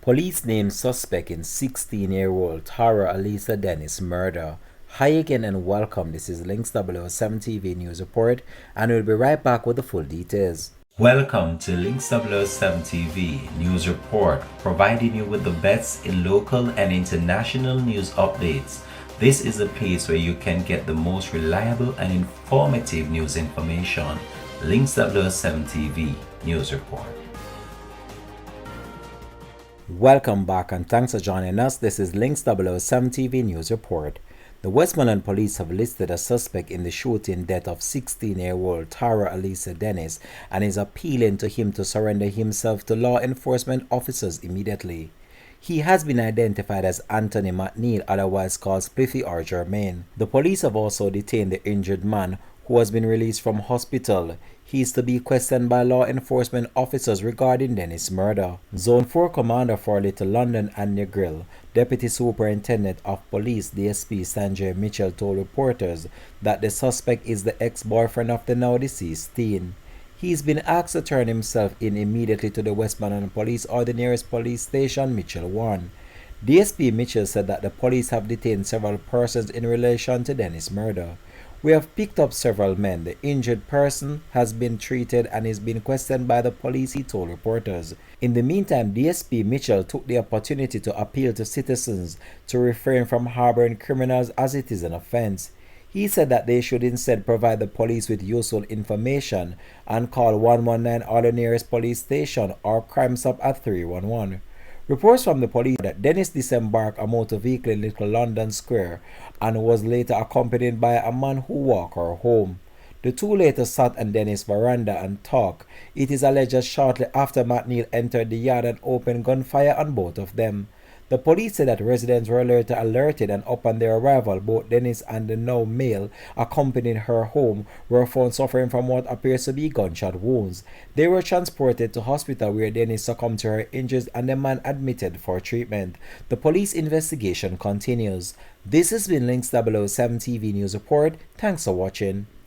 Police name suspect in 16-year-old Tara Alecia Dennis murder. Hi again and welcome. This is Links 007 TV News Report, and we'll be right back with the full details. Welcome to Links 007 TV News Report, providing you with the best in local and international news updates. This is a place where you can get the most reliable and informative news information. Links 007 TV News Report. Welcome back and thanks for joining us. This is Links 007 TV News Report. The Westmoreland police have listed a suspect in the shooting death of 16-year-old Tara Alecia Dennis and is appealing to him to surrender himself to law enforcement officers immediately. He has been identified as Anthony McNeil, otherwise called Spliffy or Jermaine. The police have also detained the injured man, who has been released from hospital. He is to be questioned by law enforcement officers regarding Dennis' murder. Zone 4 Commander for Little London and Negril, Deputy Superintendent of Police DSP Sanjay Mitchell told reporters that the suspect is the ex-boyfriend of the now deceased teen. He's been asked to turn himself in immediately to the Westmoreland Police or the nearest police station, Mitchell warned. DSP Mitchell said that the police have detained several persons in relation to Dennis' murder. We have picked up several men. The injured person has been treated and is being questioned by the police, he told reporters. In the meantime, DSP Mitchell took the opportunity to appeal to citizens to refrain from harboring criminals as it is an offense. He said that they should instead provide the police with useful information and call 119 or the nearest police station or Crime Stop at 311. Reports from the police that Dennis disembarked a motor vehicle in Little London Square and was later accompanied by a man who walked her home. The two later sat on Dennis' veranda and talked. It is alleged that shortly after McNeil entered the yard and opened gunfire on both of them. The police said that residents were later alerted, and upon their arrival, both Dennis and the now male accompanying her home were found suffering from what appears to be gunshot wounds. They were transported to hospital where Dennis succumbed to her injuries and the man admitted for treatment. The police investigation continues. This has been Links 007 TV News Report. Thanks for watching.